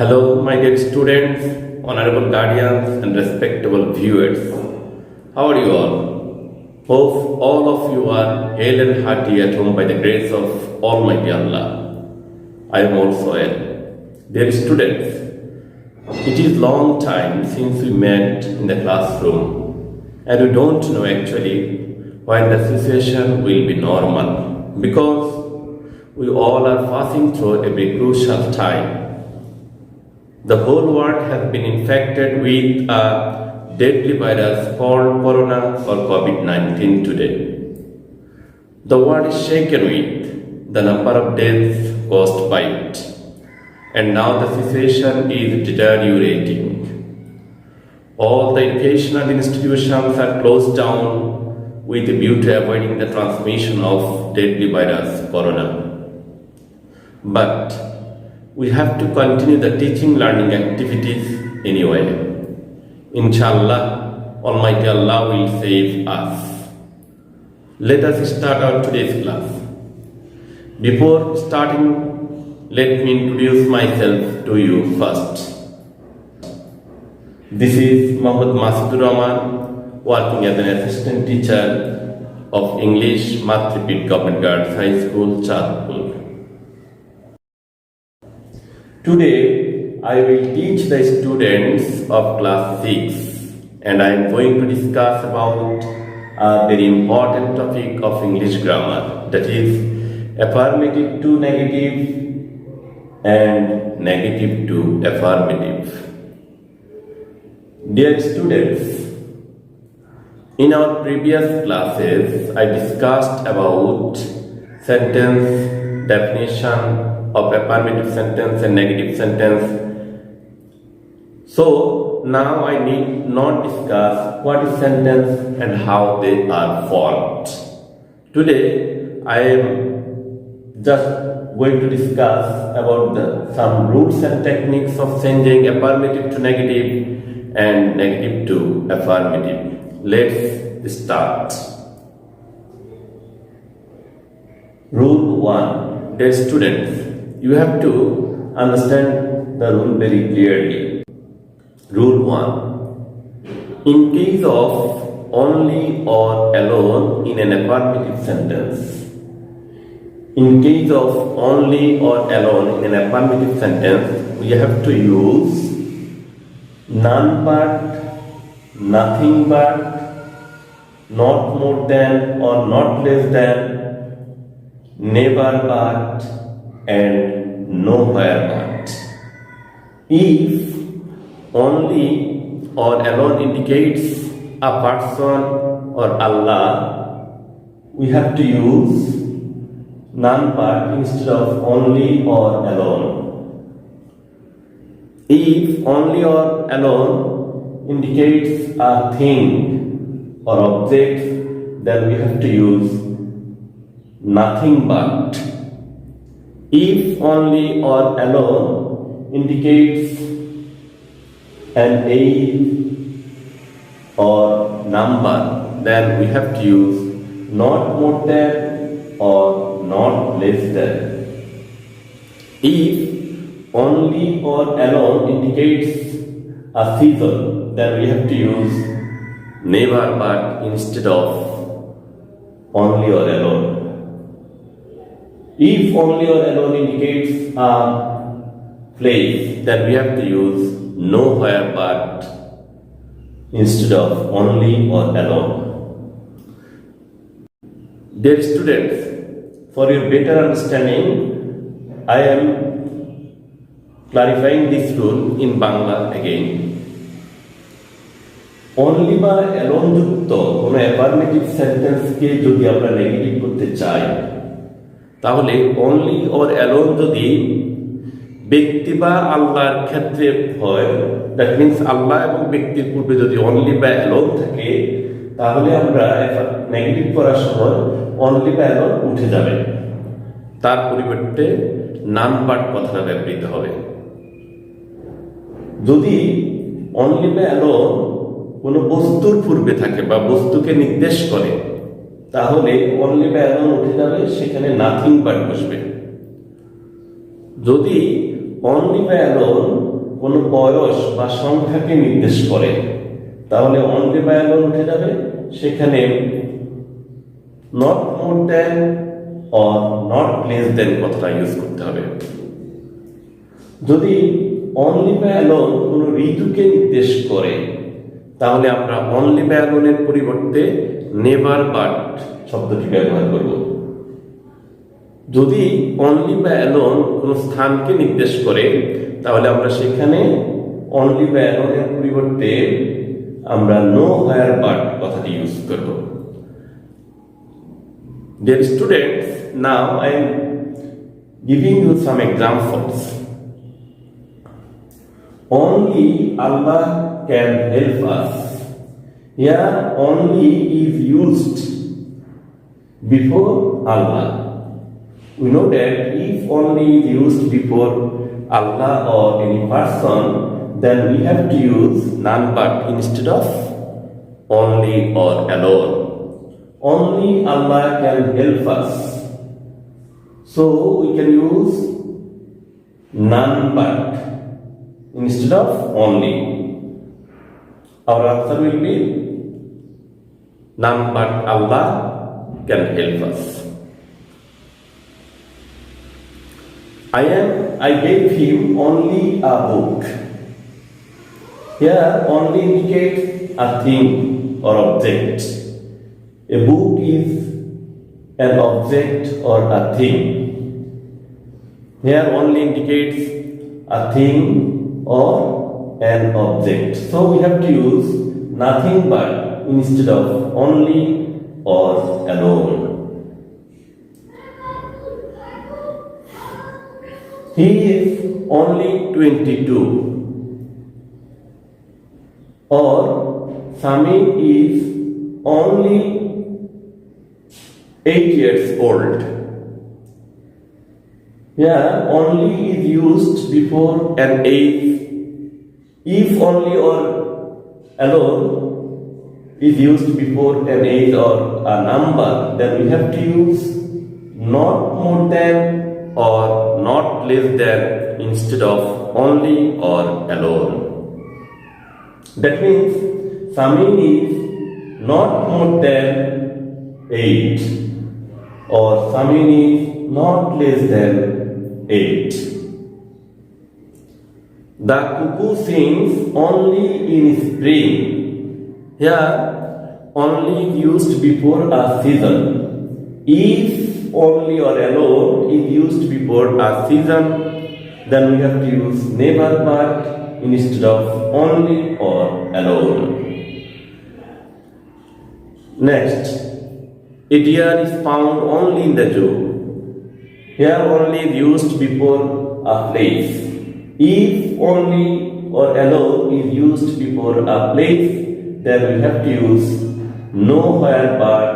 Hello, my dear students, honorable guardians, and respectable viewers. How are you all? Hope all of you are hale and hearty at home by the grace of Almighty Allah. I am also well. Dear students, it is long time since we met in the classroom, and we don't know actually when the situation will be normal, because we all are passing through a very crucial time. The whole world has been infected with a deadly virus called Corona or COVID-19 today. The world is shaken with the number of deaths caused by it, and now the situation is deteriorating. All the educational institutions are closed down with a view to avoiding the transmission of deadly virus Corona. But we have to continue the teaching learning activities anyway. Inshallah, Almighty Allah will save us. Let us start our today's class. Before starting, let me introduce myself to you first. This is Muhammad Masidur Rahman, working as an assistant teacher of English Math Repeat Government Girls High School, Chatpur. Today, I will teach the students of class 6, and I am going to discuss about a very important topic of English grammar, that is affirmative to negative and negative to affirmative. Dear students, in our previous classes, I discussed about sentence definition of affirmative sentence and negative sentence. So now I need not discuss what is sentence and how they are formed. Today I am just going to discuss about some rules and techniques of changing affirmative to negative and negative to affirmative. Let's start. Rule 1. Dear students, you have to understand the rule very clearly. Rule 1. In case of only or alone in an affirmative sentence, in case of only or alone in an affirmative sentence, we have to use none but, nothing but, not more than or not less than, never but, and nowhere but. If only or alone indicates a person or Allah, we have to use none but instead of only or alone. If only or alone indicates a thing or object, then we have to use nothing but. If only or alone indicates an age or number, then we have to use not more than or not less than. If only or alone indicates a season, then we have to use never but instead of only or alone. If only or alone indicates a place, then we have to use nowhere but instead of only or alone. Dear students, for your better understanding, I am clarifying this rule in Bangla again. Only বা alone যুক্ত কোনো affirmative sentence কে যদি আমরা negative করতে চাই, তাহলে only or alone যদি ব্যক্তি বা আল্লাহর ক্ষেত্রে হয়, দ্যাট মিনস আল্লাহ এবং ব্যক্তির পূর্বে যদি অনলি বা অ্যালোন থাকে, তাহলে আমরা নেগেটিভ করার সময় অনলি বা অ্যালোন উঠে যাবে, তার পরিবর্তে নান বাট কথাটা ব্যবহৃত হবে। যদি অনলি বা অ্যালোন কোনো বস্তুর পূর্বে থাকে বা বস্তুকে নির্দেশ করে, তাহলে অনলি বা অ্যালোন উঠে যাবে, সেখানে নাথিং বাট বসবে। যদি only by alone কোনো বয়স বা সংখ্যাকে নির্দেশ করে, তাহলে অনলি বা অ্যালোন উঠে যাবে, সেখানে not more than or not less than কথাটা ইউজ করতে হবে। যদি অনলি বা অ্যালোন কোনো ঋতুকে নির্দেশ করে, তাহলে আমরা অনলি বা অ্যালোনের পরিবর্তে নেভার বাট শব্দটি ব্যবহার করব। যদি অনলি বা অ্যালোন কোনো স্থানকে নির্দেশ করে, তাহলে আমরা সেখানে অনলি বা অ্যালোনের পরিবর্তে আমরা নো হোয়ার বাট কথাটি ইউজ করব। Dear students, now I am giving you some examples. Only Allah can help us. Here only is used before Allah. We know that if only is used before Allah or any person, then we have to use none but instead of only or alone. Only Allah can help us. So we can use none but instead of only. Our answer will be none but Allah can help us. I gave him only a book. Here only indicates a thing or object. A book is an object or a thing. Here only indicates a thing or an object. So we have to use nothing but instead of only or alone. He is only 22. Or Samin is only 8 years old. Here only is used before an age. If only or alone is used before an age or a number, then we have to use not more than or not less than instead of only or alone. That means Samin is not more than 8 or Samin is not less than 8. The cuckoo sings only in spring. Here only used before a season. If only or alone is used before a season, then we have to use never but instead of only or alone. Next, a deer is found only in the zoo. Here only is used before a place. If only or alone is used before a place, then we have to use nowhere but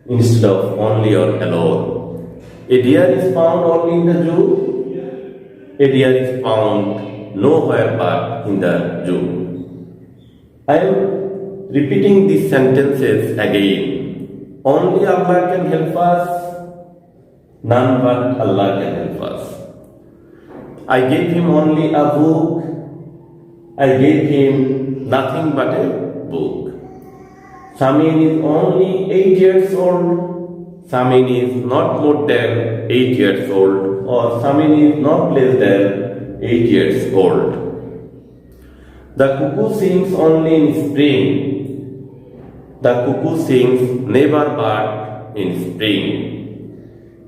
instead of only or alone. A deer is found only in the zoo. A deer is found nowhere but in the zoo. I am repeating these sentences again. Only Allah can help us. None but Allah can help us. I gave him only a book. I gave him nothing but a book. Samin is only 8 years old. Samin is not more than 8 years old, or Samin is not less than 8 years old. The cuckoo sings only in spring. The cuckoo sings never but in spring.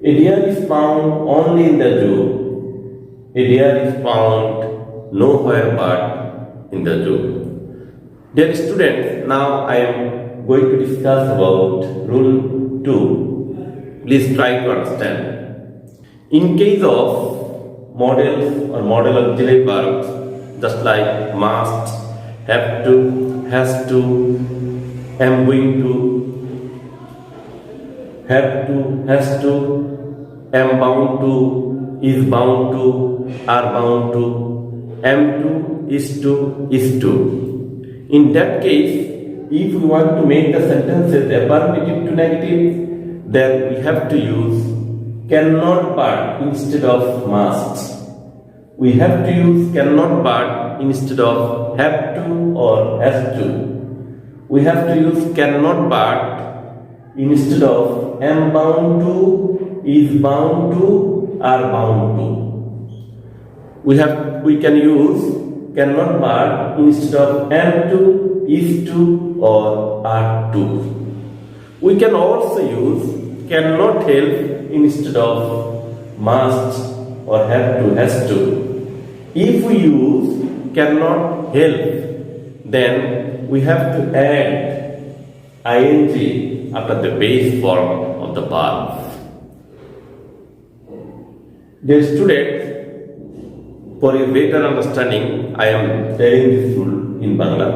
A deer is found only in the zoo. A deer is found nowhere but in the zoo. Dear students, now I am going to discuss about rule 2. Please try to understand. In case of models or model auxiliary verbs, just like must, have to, has to, am going to, have to, has to, am bound to, is bound to, are bound to, am to, is to, is to. In that case, if we want to make the sentences affirmative to negative, then we have to use cannot but instead of must. we have to use cannot but instead of have to or has to. We have to use cannot but instead of am bound to, is bound to, are bound to. We can use cannot but instead of am to, is to, or are to. We can also use cannot help instead of must or have to, has to. If we use cannot help, then we have to add ing after the base form of the verb. Dear students, for a better understanding, I am telling this rule in Bangla.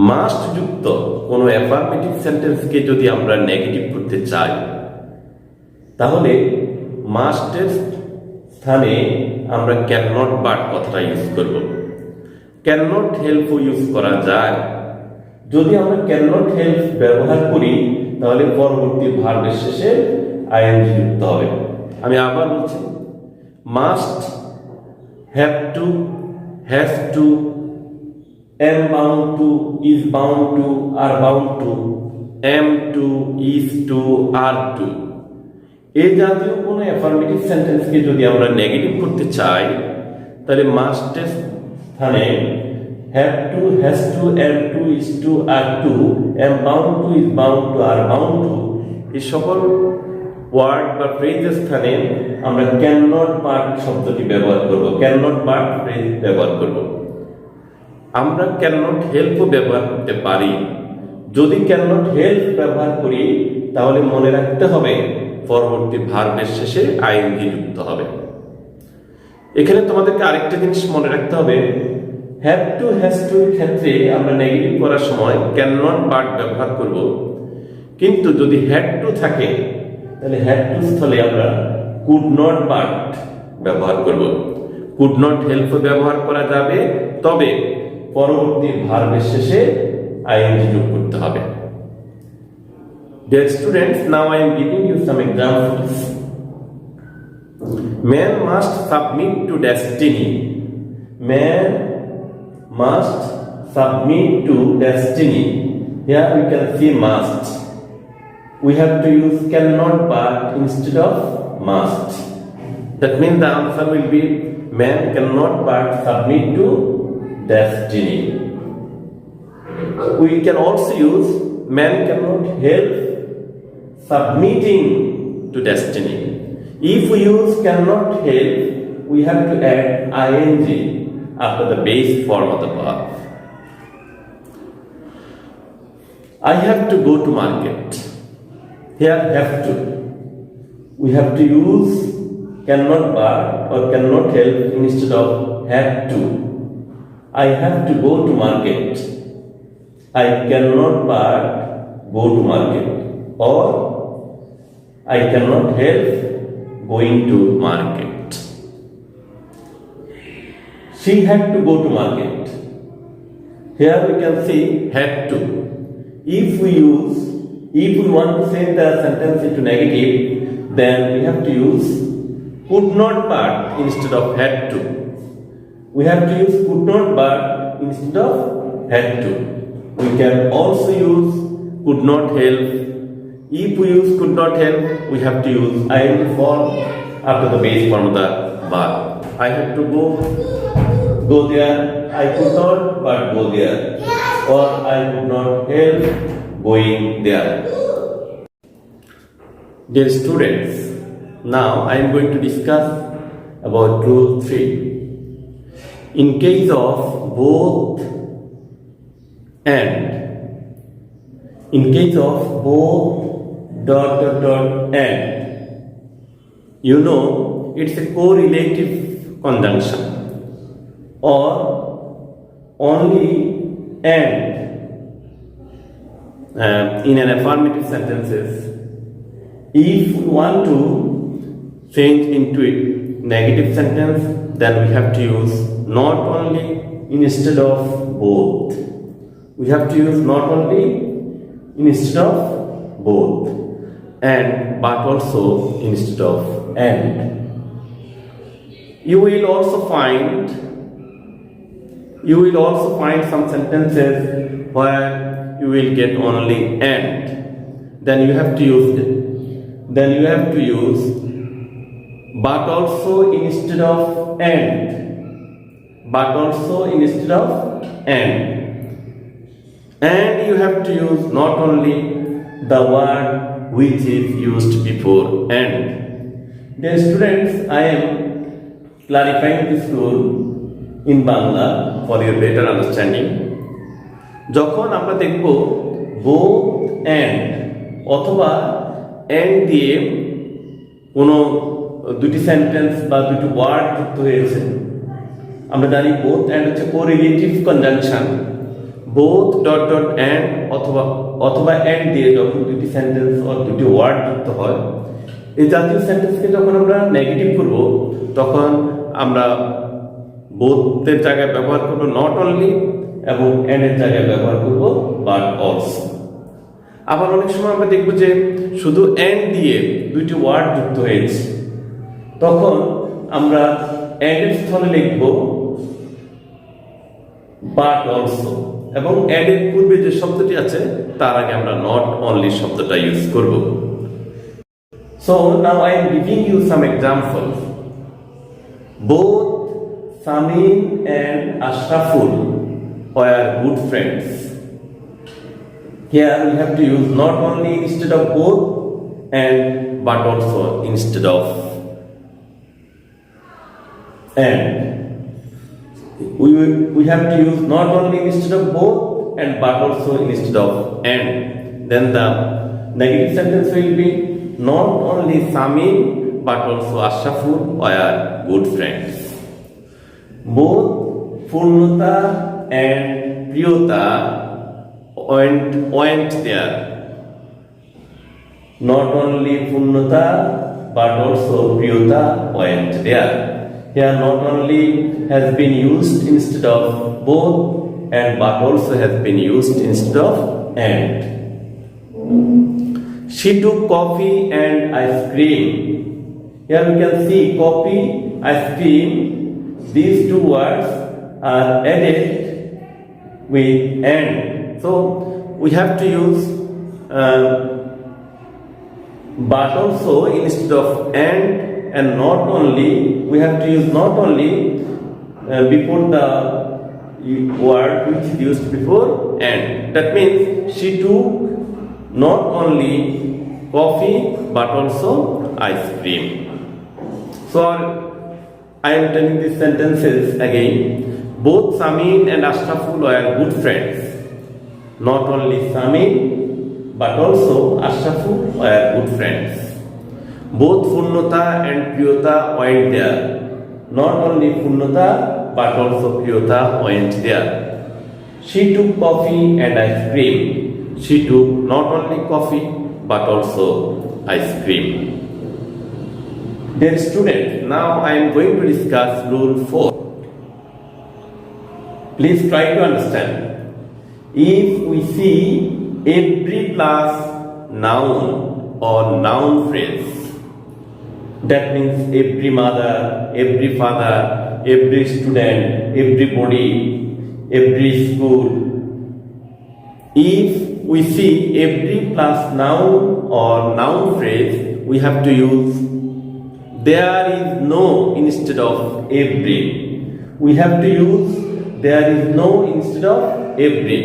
Must যুক্ত কোনো affirmative সেন্টেন্সকে যদি আমরা negative করতে চাই, তাহলে মাস্টের স্থানে আমরা can not but কথাটা ইউজ করব। ক্যান নট হেল্পও ইউজ করা যায়। যদি আমরা ক্যান নট হেল্প ব্যবহার করি, তাহলে পরবর্তী ভার্বের শেষে আইএনজি যুক্ত হবে। আমি আবার বলছি, must, have to, has to, am bound to, is bound to, are bound to, am to, is to, are to, এই জাতীয় কোনো অ্যাফার্মেটিভ সেন্টেন্সকে যদি আমরা নেগেটিভ করতে চাই, তাহলে মাস্টের স্থানে have to, has to, am to, is to, are to, am bound to, is bound to, are bound to, এই সকল ওয়ার্ড বা ফ্রেজের স্থানে আমরা ক্যান নট বাট শব্দটি ব্যবহার করব। ক্যান নট বাট ফ্রেজ ব্যবহার করব। আমরা ক্যান নট হেল্পও ব্যবহার করতে পারি। যদি ক্যান নট হেল্প ব্যবহার করি, তাহলে মনে রাখতে হবে পরবর্তী ভার্বের শেষে আইএনজি যুক্ত হবে। এখানে তোমাদেরকে আরেকটা জিনিস মনে রাখতে হবে, হ্যাভ টু, হ্যাজ টু এর ক্ষেত্রে আমরা নেগেটিভ করার সময় ক্যান নট বাট ব্যবহার করব, কিন্তু যদি হ্যাড টু থাকে, তাহলে হ্যাড টু স্থলে আমরা কুড নট বাট ব্যবহার করব। কুড নট হেল্প ব্যবহার করা যাবে, তবে পরবর্তী ভার্বের শেষে আইএনজি যোগ করতে হবে। Dear students, now I am giving you some examples. Man must submit to destiny. Man must submit to destiny. Here we can see must. We have to use cannot but instead of must. That means the answer will be man cannot but submit to destiny. We can also use man cannot help submitting to destiny. If we use cannot help, we have to add ing after the base form of the verb. I have to go to market. Here have to. We have to use cannot but or cannot help instead of have to. I have to go to market. I cannot but go to market. Or I cannot help going to market. She had to go to market. Here we can see had to. If we want to change the sentence into negative, then we have to use could not but instead of had to. We have to use could not but instead of had to. We can also use could not help. If we use could not help, we have to use ing form after the base form of the verb. I have to go there. I could not but go there. Or I could not help going there. Dear students, now I am going to discuss about rule 3. In case of both and, in case of both ... and, you know it's a correlative conjunction, or only and in an affirmative sentences. If we want to change into a negative sentence, then we have to use not only instead of both. We have to use not only instead of both, and but also instead of and. You will also find some sentences where you will get only and. Then you have to use but also instead of and. But also instead of and. And you have to use not only the word which is used before and. Dear students, I am clarifying this rule in Bangla for your better understanding. যখন আমরা দেখব both and অথবা and দিয়ে কোনো দুটি sentence বা দুটি word যুক্ত হয়েছে, আমরা জানি both and হচ্ছে correlative conjunction. both dot dot and অথবা and দিয়ে যখন দুটি সেন্টেন্স অর দুটি ওয়ার্ড যুক্ত হয়, এই জাতীয় সেন্টেন্সকে যখন আমরা নেগেটিভ করব তখন আমরা both এর জায়গায় ব্যবহার করব নট অনলি এবং and এর জায়গায় ব্যবহার করব বাট অলসো। আবার অনেক সময় আমরা দেখব যে শুধু and দিয়ে দুইটি ওয়ার্ড যুক্ত হয়েছে, তখন আমরা and এর স্থলে লিখব বাট অলসো এবং and এর পূর্বে যে শব্দটি আছে তার আগে আমরা নট অনলি শব্দটা ইউজ করব। So now I am giving you some examples. Both Samin and Ashraful were good friends. Here we have to use not only instead of both and but also instead of and. We have to use not only instead of both and but also instead of and. Then the negative sentence will be not only Samin but also Ashraful were good friends. Both Purnata and Priyota went there. Not only Purnata but also Priyota went there. Here not only has been used instead of both and but also has been used instead of and. She took coffee and ice cream. Here we can see coffee, ice cream. These two words are added with and. So we have to use but also instead of and not only, we have to use not only before the word which is used before and. That means she took not only coffee but also ice cream. So I am telling these sentences again. Both Samin and Ashraful were good friends. Not only Samin but also Ashraful were good friends. Both Purnata and Priyota went there. Not only Purnata but also Priyota went there. She took coffee and ice cream. She took not only coffee but also ice cream. Dear students, now I am going to discuss rule 4. Please try to understand. If we see every plus noun or noun phrase, that means every mother, every father, every student, everybody, every school. If we see every plus noun or noun phrase, we have to use there is no instead of every. We have to use there is no instead of every.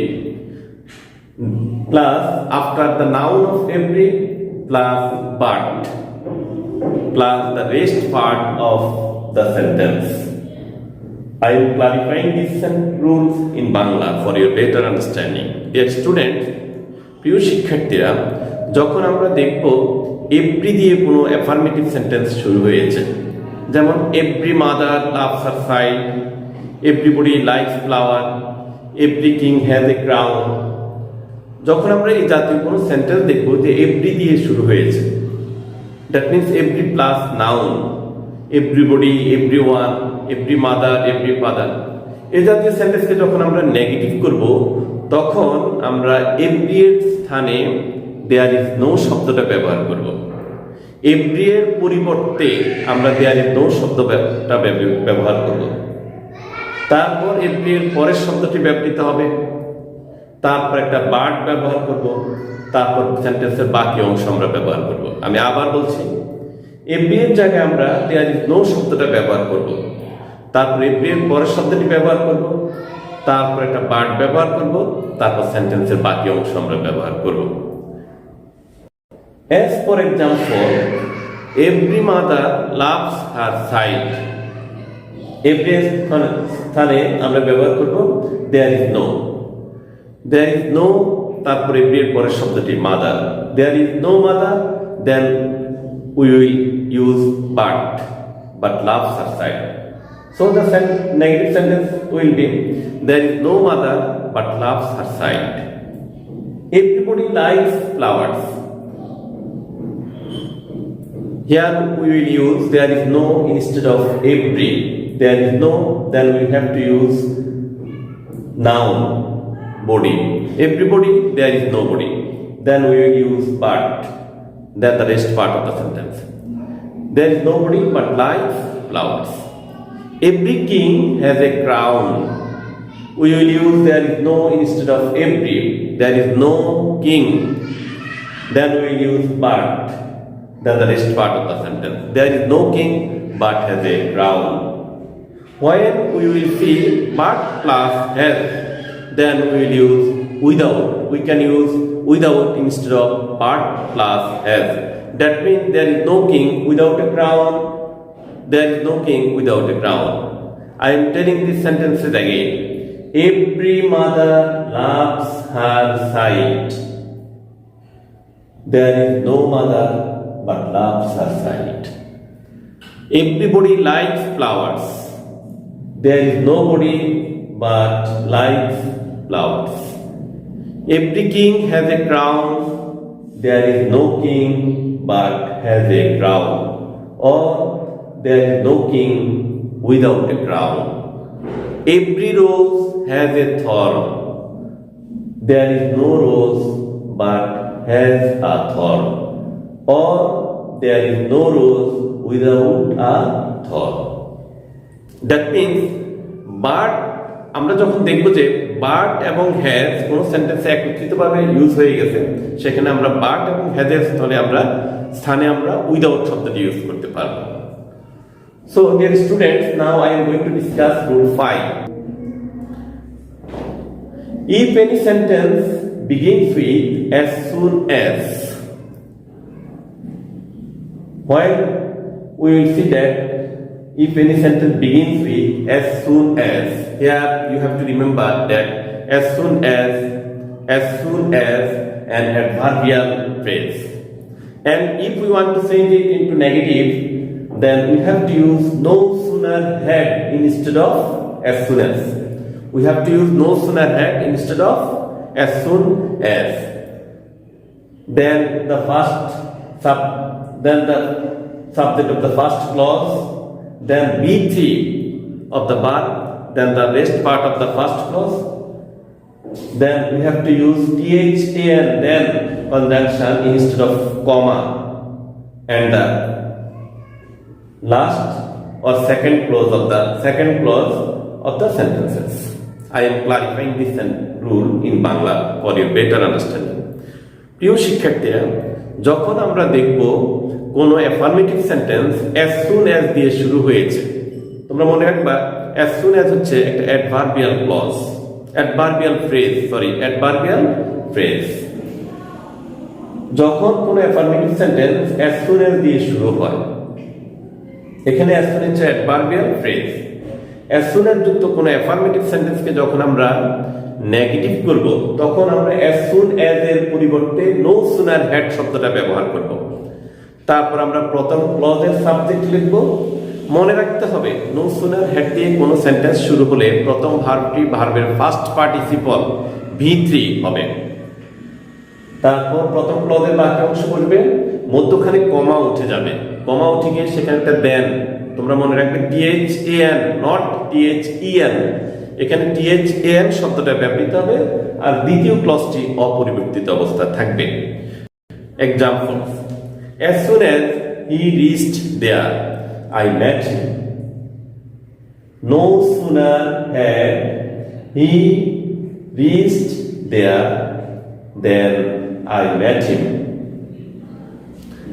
Plus after the noun of every plus but plus the rest part of the sentence. I am clarifying these rules in Bangla for your better understanding. Dear students, প্রিয় শিক্ষার্থীরা, যখন আমরা দেখব every দিয়ে কোনো affirmative sentence শুরু হয়েছে, যেমন every mother loves her child, everybody likes flower, every king has a crown, যখন আমরা এই জাতীয় কোনো সেন্টেন্স দেখব যে এভরি দিয়ে শুরু হয়েছে, that means every plus noun, everybody, everyone, every mother, every father, এই জাতীয় সেন্টেন্সকে যখন আমরা নেগেটিভ করব তখন আমরা এভরি এর স্থানে দেয়ার ইজ নো শব্দটা ব্যবহার করব। এভরি এর পরিবর্তে আমরা দেয়ার ইজ নো শব্দটা ব্যবহার করব। তারপর এভরি এর পরের শব্দটি ব্যবহৃত হবে, তারপর একটা বার্ড ব্যবহার করব, তারপর সেন্টেন্সের বাকি অংশ আমরা ব্যবহার করব। আমি আবার বলছি, এভরি এর জায়গায় আমরা দেয়ার ইজ নো শব্দটা ব্যবহার করব, তারপর এভরি এর পরের শব্দটি ব্যবহার করব, তারপর একটা বার্ড ব্যবহার করব, তারপর সেন্টেন্সের বাকি অংশ আমরা ব্যবহার করব। As for example, every mother loves her child. Every স্থানে আমরা ব্যবহার করব there is no. There is no, তারপর every এর পরের শব্দটি mother. There is no mother, then we will use but loves her child. So the negative sentence will be there is no mother but loves her child. Everybody likes flowers. Here we will use there is no instead of every. There is no, then we have to use noun, body. Everybody, there is nobody. Then we will use but. Then the rest part of the sentence. There is nobody but likes flowers. Every king has a crown. We will use there is no instead of every. There is no king. Then we will use but. Then the rest part of the sentence. There is no king but has a crown. When we will see but plus has, then we will use without. We can use without instead of but plus has. That means there is no king without a crown. There is no king without a crown. I am telling these sentences again. Every mother loves her child. There is no mother but loves her child. Everybody likes flowers. There is nobody but likes flowers. Every king has a crown. There is no king but has a crown. Or there is no king without a crown. Every rose has a thorn. There is no rose but has a thorn. Or there is no rose without a thorn. That means but আমরা যখন দেখব যে but এবং has কোন সেন্টেন্সে একত্রিতভাবে use হয়ে গেছে, সেখানে আমরা বাট এবং হ্যাজের স্থানে আমরা উইদাউট শব্দটি ইউজ করতে পারবো। So dear students, now I am going to discuss rule 5. If any sentence begins with as soon as, while we will see that if any sentence begins with as soon as, here you have to remember that as soon as an adverbial phrase. And if we want to change it into negative, then we have to use no sooner had instead of as soon as. We have to use no sooner had instead of as soon as. Then the subject of the first clause, then B3 of the verb, then the rest part of the first clause. Then we have to use THAN then conjunction instead of comma, and the last or second clause of the sentences. I am clarifying this rule in Bangla for your better understanding. প্রিয় শিক্ষার্থীরা, যখন আমরা দেখব কোন affirmative sentence as soon as দিয়ে শুরু হয়েছে, তোমরা মনে রাখবা as soon as হচ্ছে একটা অ্যাডভার্বিয়াল ফ্রেজ। যখন কোন affirmative sentence as soon as দিয়ে শুরু হয়, এখানে as soon হচ্ছে adverbial phrase. as soon as যুক্ত কোন অ্যাফার্মেটিভ সেন্টেন্সকে যখন আমরা নেগেটিভ করব, তখন আমরা as soon as এর পরিবর্তে no sooner had শব্দটা ব্যবহার করব। তারপর আমরা প্রথম ক্লজের সাবজেক্ট লিখব। মনে রাখতে হবে no sooner had দিয়ে কোন সেন্টেন্স শুরু হলে প্রথম ভার্বটি ভার্বের ফার্স্ট পার্টিসিপল V3 হবে। তারপর প্রথম ক্লজের বাকি অংশ বলবে, মধ্যখানে কমা উঠে যাবে, কমা উঠে গিয়ে সেখানে একটা দেন, তোমরা মনে রাখবে THAN নট THEN, এখানে THAN শব্দটা ব্যবহৃত হবে, আর দ্বিতীয় ক্লজটি অপরিবর্তিত অবস্থা থাকবে। Example, as soon as he reached there, I met him. No sooner had he reached there than I met him.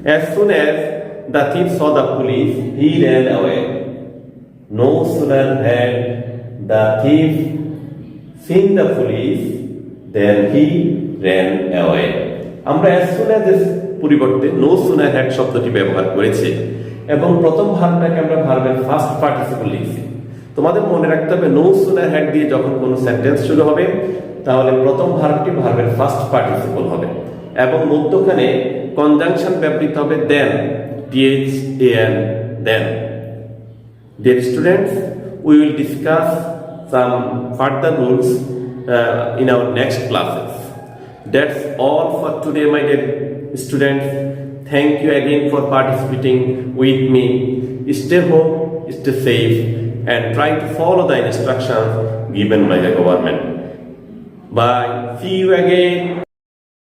As soon as the thief saw the police, he ran away. No sooner had the thief seen the police than he ran away. আমরা as soon as এর পরিবর্তে no sooner had শব্দটি ব্যবহার করেছি এবং প্রথম ভার্বটাকে আমরা ভার্বের ফার্স্ট পার্টিসিপল লিখছি। তোমাদের মনে রাখতে হবে no sooner had দিয়ে যখন কোনো সেন্টেন্স শুরু হবে তাহলে প্রথম ভার্বটি ভার্বের ফার্স্ট পার্টিসিপল হবে এবং মধ্যখানে কনজাংশন ব্যবহৃত হবে then, then, then. Dear students, we will discuss some further rules in our next classes. That's all for today, my dear students. Thank you again for participating with me. Stay home, stay safe, and try to follow the instructions given by the government. Bye. See you again.